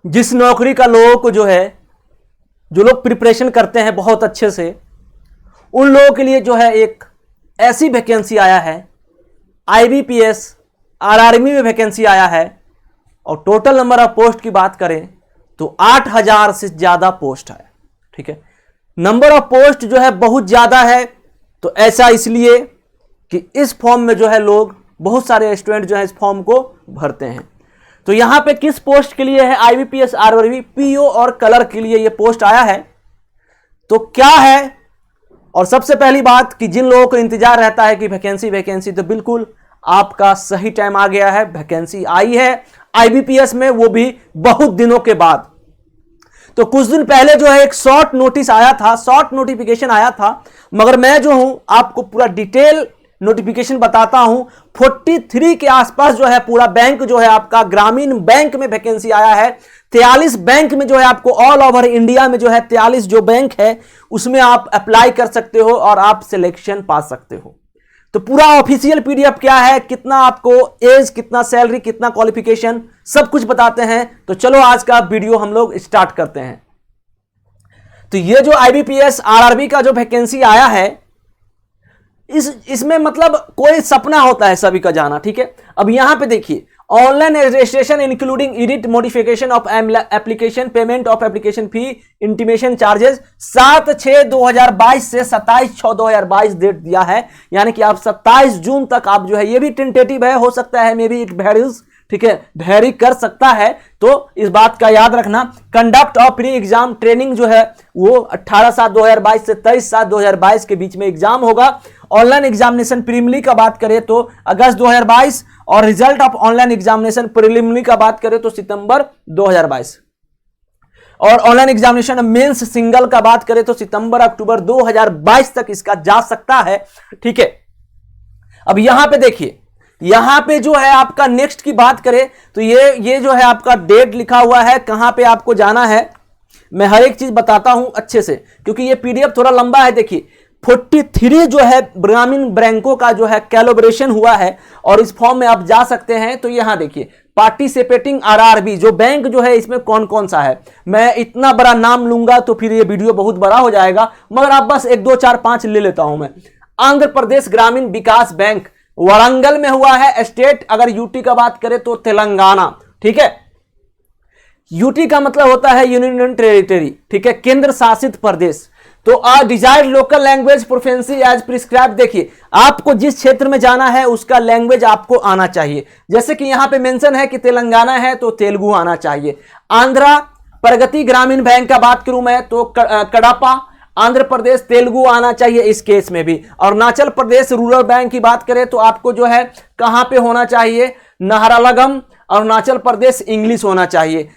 जिस नौकरी का लोगों को जो लोग प्रिपरेशन करते हैं बहुत अच्छे से, उन लोगों के लिए जो है एक ऐसी वैकेंसी आया है, IBPS RRB में वैकेंसी आया है, और टोटल नंबर ऑफ पोस्ट की बात करें तो 8000 से ज्यादा पोस्ट है। ठीक है, नंबर ऑफ पोस्ट जो है बहुत ज्यादा है। तो ऐसा इसलिए कि इस फॉर्म में जो है लोग, बहुत सारे स्टूडेंट जो है इस फॉर्म को भरते हैं। तो यहां पे किस पोस्ट के लिए है? IBPS RRB PO और कलर के लिए ये पोस्ट आया है। तो क्या है, और सबसे पहली बात कि जिन लोगों को इंतजार रहता है कि वैकेंसी, तो बिल्कुल आपका सही टाइम आ गया है, वैकेंसी आई है IBPS में, वो भी बहुत दिनों के बाद। तो कुछ दिन पहले जो है एक शॉर्ट नोटिस आया था, शॉर्ट नोटिफिकेशन आया था, मगर मैं जो हूं आपको पूरा डिटेल नोटिफिकेशन बताता हूं। 43 के आसपास जो है पूरा बैंक जो है आपका ग्रामीण बैंक में वैकेंसी आया है। 43 बैंक में जो है आपको ऑल ओवर इंडिया में जो है 43 जो बैंक है उसमें आप अप्लाई कर सकते हो और आप सिलेक्शन पा सकते हो। तो पूरा ऑफिशियल PDF क्या है, कितना आपको एज, कितना सैलरी, कितना क्वालिफिकेशन, सब कुछ बताते हैं। तो चलो आज का वीडियो हम लोग स्टार्ट करते हैं। तो ये जो IBPS RRB का जो वैकेंसी आया है, इसमें मतलब कोई सपना होता है सभी का जाना। ठीक है, अब यहां पे देखिए, online registration including edit modification of application, payment of application fee, intimation charges 7/6/2022 से 27/6/2022 डेट दिया है। यानी कि आप 27 जून तक आप जो है, ये भी टेंटेटिव है, हो सकता है मे बी इट वेरीज, ठीक है, वेरी कर सकता है। तो इस बात का याद रखना। Conduct of pre exam training जो है वो 18/7/2022 से 23/7/2022 के बीच में एग्जाम होगा। ऑनलाइन एग्जामिनेशन प्रीलिमिनरी का बात करें तो अगस्त 2022, और result of online examination preliminary का बात करें तो सितंबर 2022, और ऑनलाइन एग्जामिनेशन मेंस सिंगल का बात करें तो सितंबर अक्टूबर 2022 तक इसका जा सकता है। ठीक है, अब यहां पे देखिए, यहां पे जो है आपका नेक्स्ट की बात करें तो ये जो है आपका डेट लिखा हुआ है, कहां पे आपको जाना है। मैं हर एक चीज बताता हूं अच्छे से, क्योंकि ये PDF थोड़ा लंबा है। देखिए 43 जो है ग्रामीण बैंकों का जो है कैलिब्रेशन हुआ है, और इस फॉर्म में आप जा सकते हैं। तो यहां देखिए, पार्टिसिपेटिंग RRB जो बैंक जो है, इसमें कौन कौन सा है। मैं इतना बड़ा नाम लूंगा तो फिर ये वीडियो बहुत बड़ा हो जाएगा, मगर आप बस 1 2 4 5 ले लेता हूं मैं। आंध्र प्रदेश ग्रामीण विकास बैंक वारंगल में हुआ है। स्टेट अगर UT का बात करें तो तेलंगाना। ठीक है, UT का मतलब होता है यूनियन टेरिटरी, ठीक है, केंद्र शासित प्रदेश। तो desired local language proficiency as prescribe, देखिए आपको जिस क्षेत्र में जाना है उसका लैंग्वेज आपको आना चाहिए। जैसे कि यहां पे मेंशन है कि तेलंगाना है तो तेलुगु आना चाहिए। आंध्रा प्रगति ग्रामीण बैंक का बात करूं मैं तो कड़ापा आंध्र प्रदेश तेलुगु आना चाहिए इस केस में भी। और अरुणाचल प्रदेश रूरल बैंक की बात करें तो आपको जो है कहां पे होना चाहिए, नाहरलगुन अरुणाचल प्रदेश इंग्लिश होना चाहिए।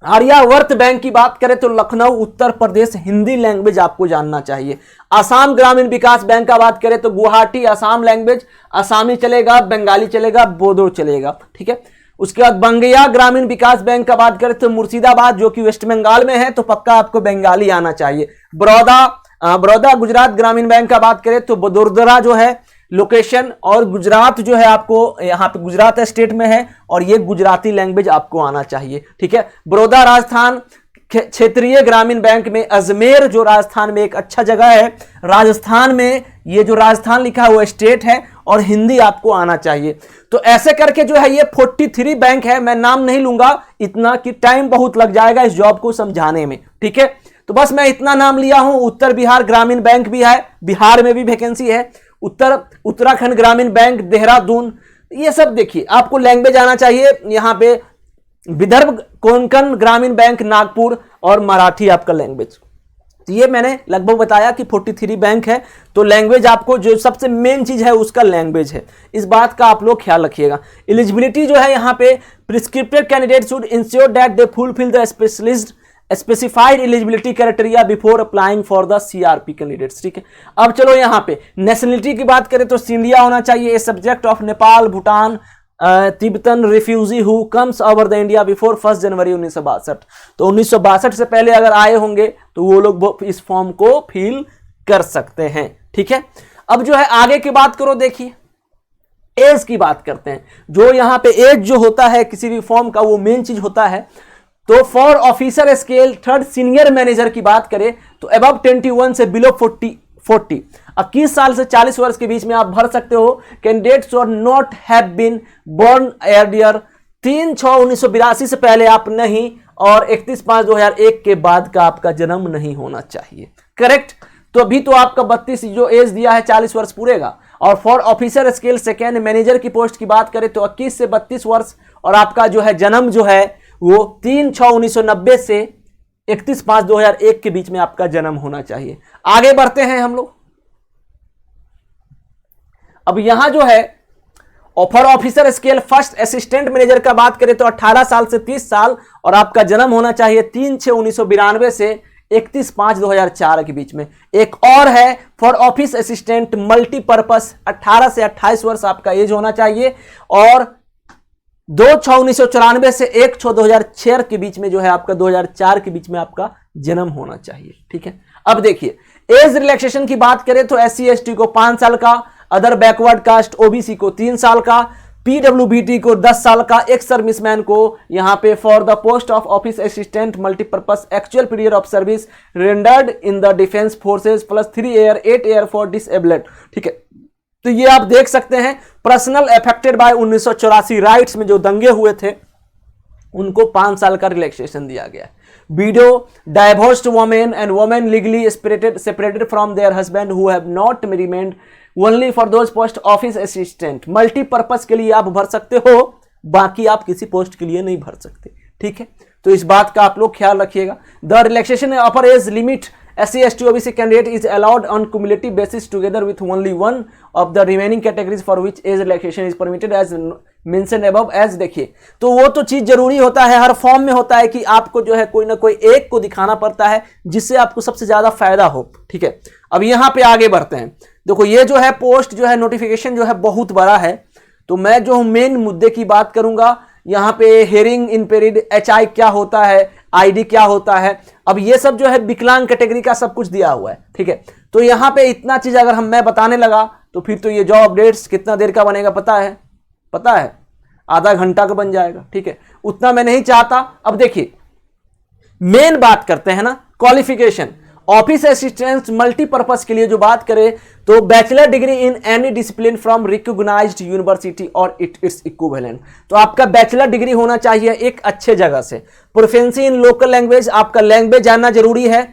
आर्यावर्त बैंक की बात करें तो लखनऊ उत्तर प्रदेश हिंदी लैंग्वेज आपको जानना चाहिए। आसाम ग्रामीण विकास बैंक का बात करें तो गुवाहाटी असम लैंग्वेज, आसामी चलेगा, बंगाली चलेगा, बोडो चलेगा। ठीक है, उसके बाद बंगैया ग्रामीण विकास बैंक का बात करें तो मुर्शिदाबाद जो कि वेस्ट बंगाल में है, तो पक्का आपको बंगाली आना चाहिए। बड़ौदा गुजरात ग्रामीण बैंक का बात करें तो वडोदरा जो है लोकेशन, और गुजरात जो है आपको यहां पे गुजरात स्टेट में है, और ये गुजराती लैंग्वेज आपको आना चाहिए। ठीक है, बड़ौदा राजस्थान क्षेत्रीय ग्रामीण बैंक में अजमेर जो राजस्थान में एक अच्छा जगह है, राजस्थान में ये जो राजस्थान लिखा हुआ स्टेट है, और हिंदी आपको आना चाहिए। तो ऐसे करके जो है ये 43 बैंक है। मैं नाम नहीं लूंगा इतना कि टाइम बहुत लग जाएगा इस जॉब को समझाने में। ठीक है, तो बस मैं इतना नाम लिया हूं। उत्तर बिहार ग्रामीण बैंक भी है, बिहार में भी वैकेंसी है। उत्तराखंड ग्रामीण बैंक देहरादून, ये सब देखिए आपको लैंग्वेज आना चाहिए। यहां पे विदर्भ कोंकण ग्रामीण बैंक नागपुर, और मराठी आपका लैंग्वेज। तो ये मैंने लगभग बताया कि 43 बैंक है, तो लैंग्वेज आपको जो सबसे मेन चीज है उसका लैंग्वेज है। इस बात का आप लोग ख्याल रखिएगा। एलिजिबिलिटी जो है यहाँ पे, prescripted candidate should ensure that they fulfil the specified eligibility criteria before applying for the CRP candidates. ठीक है, अब चलो यहाँ पे नेशनलिटी की बात करें तो इंडिया होना चाहिए। Subject of Nepal, Bhutan, Tibetan refugee who comes over the India before 1 जनवरी 1962। तो 1962 से पहले अगर आए होंगे तो वो लोग इस फॉर्म को फिल कर सकते हैं। ठीक है, अब जो है आगे की बात करो, देखिए एज की बात करते हैं, जो यहां पे एज जो होता है किसी भी फॉर्म का वो मेन चीज होता है। तो for officer scale third senior manager की बात करें तो अबव 21 से बिलो 40 21 साल से 40 वर्ष के बीच में आप भर सकते हो। कैंडिडेट्स और not have been born earlier 3/6/1982 से पहले आप नहीं, और 31/5/2001 के बाद का आपका जन्म नहीं होना चाहिए। करेक्ट। तो अभी तो आपका 32 जो एज दिया है 40 वर्ष पूरेगा। और for officer scale second manager की पोस्ट की बात करें तो 21 से 32 वर्ष, और आपका जो है जन्म जो है वो 3/6/1990 से 31/5/2001 के बीच में आपका जन्म होना चाहिए। आगे बढ़ते हैं हम लोग। अब यहां जो है for officer scale first assistant manager का बात करें तो 18 साल से 30 साल, और आपका जन्म होना चाहिए 3/6/1992 से 31/5/2004 के बीच में। एक और है फॉर ऑफिस असिस्टेंट मल्टीपर्पस 18 से 28 वर्ष आपका एज होना चाहिए, और 2/6/1994 से 1/6/2006 के बीच में जो है आपका 2004 के बीच में आपका जन्म होना चाहिए। ठीक है। अब देखिए एज रिलैक्सेशन की बात करें तो SC ST को 5 साल का, अदर बैकवर्ड कास्ट OBC को 3 साल का, PWBT को 10 साल का, एक्स सर्विसमैन को यहां पे for the post of office assistant multipurpose actual period of service rendered in the defence forces +3 year 8 year for disabled. ठीक है। तो ये आप देख सकते हैं पर्सनल अफेक्टेड बाय 1984 राइट्स में जो दंगे हुए थे उनको 5 साल का रिलैक्सेशन दिया गया। Window, divorced women and women legally separated from there husband who have not remained only for those post office assistant. Multipurpose के लिए आप भर सकते हो, बाकी आप किसी पोस्ट के लिए नहीं भर सकते। ठीक है। तो इस बात का आप लोग ख्याल रखिएगा। The relaxation upper age limit SC ST OBC candidate is allowed on cumulative basis together with only one of the remaining categories for which age relaxation is permitted as mentioned above। as देखिए तो वो तो चीज जरूरी होता है, हर form में होता है कि आपको जो है कोई ना कोई एक को दिखाना पड़ता है जिससे आपको सबसे ज्यादा फायदा हो। ठीक है। अब यहां पे आगे बढ़ते हैं। देखो ये जो है पोस्ट जो है नोटिफिकेशन जो है बहुत बड़ा है, तो मैं जो मेन मुद्दे की बात करूंगा यहां पे हेयरिंग इम्पेयर्ड HI क्या होता है, ID क्या होता है। अब ये सब जो है विकलांग कैटेगरी का सब कुछ दिया हुआ है। ठीक है। तो यहां पे इतना चीज अगर मैं बताने लगा तो फिर तो ये जॉब अपडेट्स कितना देर का बनेगा पता है आधा घंटा का बन जाएगा। ठीक है। उतना मैं नहीं चाहता। अब देखिए मेन बात करते हैं ना क्वालिफिकेशन। ऑफिस असिस्टेंट मल्टीपर्पस के लिए जो बात करें तो bachelor degree in any discipline from recognised university और इट्स इक्विवेलेंट। तो आपका बैचलर डिग्री होना चाहिए एक अच्छे जगह से। प्रोफिशिएंसी इन लोकल लैंग्वेज, आपका लैंग्वेज जानना जरूरी है।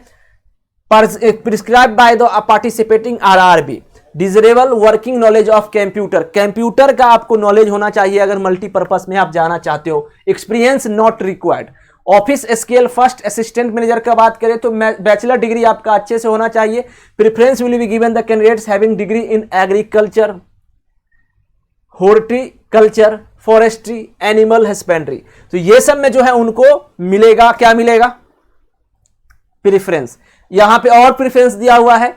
Prescribe by the participating RRB। Desirable working knowledge of computer का आपको नॉलेज होना चाहिए अगर मल्टीपर्पस में आप जाना चाहते हो। Experience not required. Office scale first assistant manager का बात करें तो बैचलर डिग्री आपका अच्छे से होना चाहिए। Preference will be given the candidates having degree in agriculture, horticulture, forestry, animal husbandry. तो ये सब में जो है उनको मिलेगा, क्या मिलेगा, प्रेफरेंस। यहां पे और प्रेफरेंस दिया हुआ है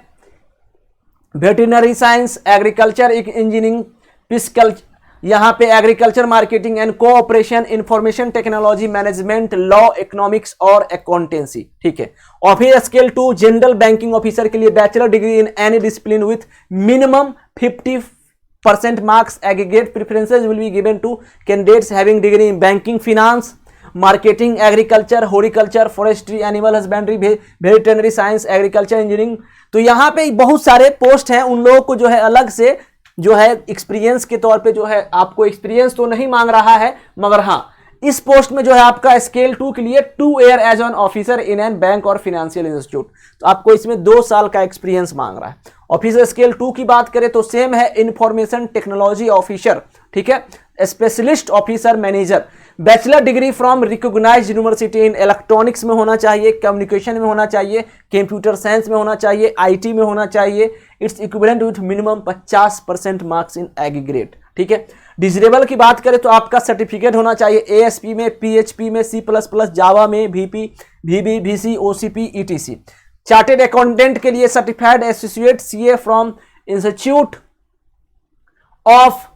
veterinary science, agriculture engineering, pisciculture, यहां पे agriculture marketing and cooperation, information technology management, law, economics और अकाउंटेंसी। ठीक है। Office scale 2 general banking officer के लिए bachelor degree in any discipline with minimum 50% marks. Aggregate preferences will be given to candidates having degree in banking, finance, marketing, agriculture, horticulture, forestry, animal husbandry, veterinary science, agriculture engineering. तो यहां पे बहुत सारे post हैं, उन लोगों को जो है अलग से जो है एक्सपीरियंस के तौर पे जो है आपको एक्सपीरियंस तो नहीं मांग रहा है, मगर हां इस पोस्ट में जो है आपका स्केल 2 के लिए 2 year as an officer in an bank और फाइनेंशियल इंस्टीट्यूट। तो आपको इसमें 2 साल का एक्सपीरियंस मांग रहा है। ऑफिसर स्केल 2 की बात करें तो सेम है, इंफॉर्मेशन टेक्नोलॉजी ऑफिसर। ठीक है। Specialist officer manager, bachelor degree from recognised university in electronics में होना चाहिए, कम्युनिकेशन में होना चाहिए, कंप्यूटर साइंस में होना चाहिए, IT में होना चाहिए। Its equivalent with minimum 50% marks in aggregate. ठीक है। डिजरेबल की बात करें तो आपका सर्टिफिकेट होना चाहिए ASP में, PHP में, C++, जावा में, VP, VB, VC, OCP, ETC। Chartered accountant के लिए certified associate CA from institute of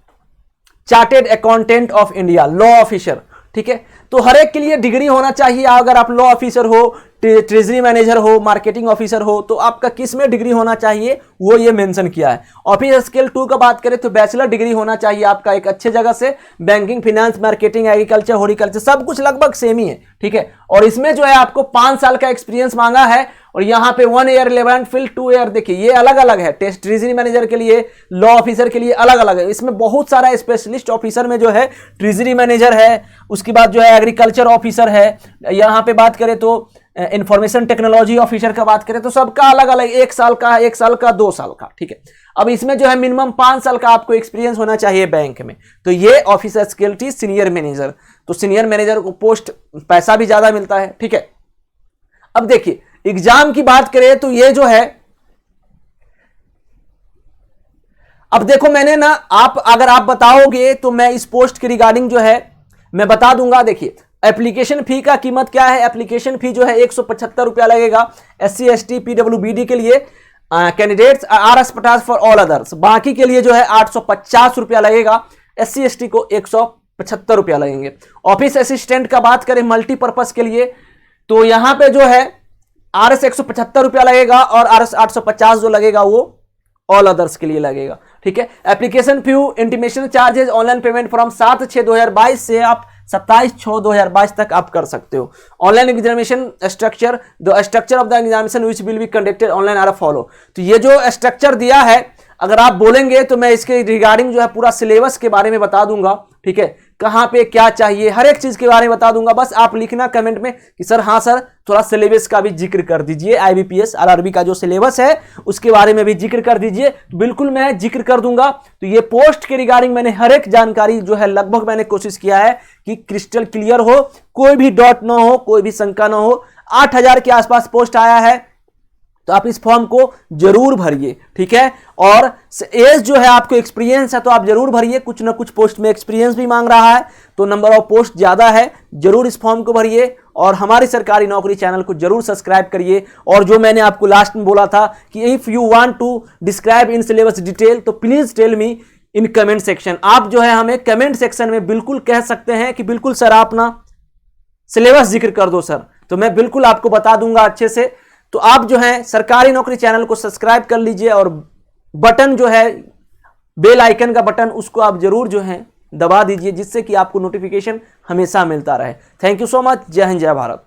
chartered accountant of India. Law officer, ठीक है। तो हर एक के लिए डिग्री होना चाहिए। अगर आप लॉ ऑफिसर हो, ट्रेजरी मैनेजर हो, मार्केटिंग ऑफिसर हो, तो आपका किस में डिग्री होना चाहिए वो ये मेंशन किया है। ऑफिस स्किल 2 का बात करें तो बैचलर डिग्री होना चाहिए आपका एक अच्छे जगह से। Banking, finance, marketing, agriculture, horticulture सब कुछ लगभग सेम ही है, ठीक है। और इसमें जो है आपको 5 साल का एक्सपीरियंस मांगा है, और यहाँ पे 1 ईयर रिलेवेंट फील्ड, 2 ईयर। देखिए ये अलग अलग है, टेस्ट ट्रेजरी मैनेजर के लिए, लॉ ऑफिसर के लिए अलग अलग है। इसमें बहुत सारा स्पेशलिस्ट ऑफिसर में जो है ट्रेजरी मैनेजर है, उसके बाद जो है एग्रीकल्चर ऑफिसर है, यहाँ पे बात करें तो इंफॉर्मेशन टेक्नोलॉजी ऑफिसर का बात करें तो सबका अलग अलग, 1 साल का, 1 साल का, 2 साल का, ठीक है। अब इसमें जो है मिनिमम 5 साल का आपको एक्सपीरियंस होना चाहिए बैंक में। तो ये ऑफिसर स्किल थी सीनियर मैनेजर। तो सीनियर मैनेजर को पोस्ट पैसा भी ज्यादा मिलता है, ठीक है। अब देखिए एग्जाम की बात करें तो ये जो है, अब देखो मैंने ना, अगर आप बताओगे तो मैं इस पोस्ट के रिगार्डिंग जो है मैं बता दूंगा। देखिए एप्लीकेशन फी का कीमत क्या है। एप्लीकेशन फी जो है 175 रुपया लगेगा SC ST PWBD के लिए, candidates RS50 for all others. बाकी के लिए जो है 850 रुपया लगेगा। SC ST को 175 रुपया लगेंगे। ऑफिस असिस्टेंट का बात करें मल्टीपर्पज के लिए तो यहां पे जो है RS 175 रुपया लगेगा, और RS 850 जो लगेगा वो ऑल अदर्स के लिए लगेगा, ठीक है। Application fee, intimation charges, online payment from 7/6/2022 से आप 27/6/2022 तक आप कर सकते हो। Online examination structure, the structure of the examination which will be conducted online are follow. तो ये जो स्ट्रक्चर दिया है, अगर आप बोलेंगे तो मैं इसके रिगार्डिंग जो है पूरा सिलेबस के बारे में बता दूंगा, ठीक है। कहां पे क्या चाहिए हर एक चीज के बारे में बता दूंगा। बस आप लिखना कमेंट में कि सर हाँ सर थोड़ा सिलेबस का भी जिक्र कर दीजिए, IBPS RRB का जो सिलेबस है उसके बारे में भी जिक्र कर दीजिए। तो बिल्कुल मैं जिक्र कर दूंगा। तो ये पोस्ट के रिगार्डिंग मैंने हर एक जानकारी जो है लगभग मैंने कोशिश किया है कि क्रिस्टल क्लियर हो, कोई भी डॉट ना हो, कोई भी शंका ना हो। 8000 के आसपास पोस्ट आया है, तो आप इस फॉर्म को जरूर भरिए, ठीक है। और एज जो है आपको एक्सपीरियंस है तो आप जरूर भरिए। कुछ ना कुछ पोस्ट में एक्सपीरियंस भी मांग रहा है, तो नंबर ऑफ पोस्ट ज्यादा है, जरूर इस फॉर्म को भरिए। और हमारी सरकारी नौकरी चैनल को जरूर सब्सक्राइब करिए। और जो मैंने आपको लास्ट में बोला था कि if you want to describe in syllabus detail तो please tell me in comment section. आप जो है हमें कमेंट सेक्शन में बिल्कुल कह सकते हैं कि बिल्कुल सर आप ना सिलेबस जिक्र कर दो सर, तो मैं बिल्कुल आपको बता दूंगा अच्छे से। तो आप जो है सरकारी नौकरी चैनल को सब्सक्राइब कर लीजिए, और बटन जो है बेल आइकन का बटन उसको आप जरूर जो है दबा दीजिए, जिससे कि आपको नोटिफिकेशन हमेशा मिलता रहे। Thank you so much. जय हिंद, जय भारत।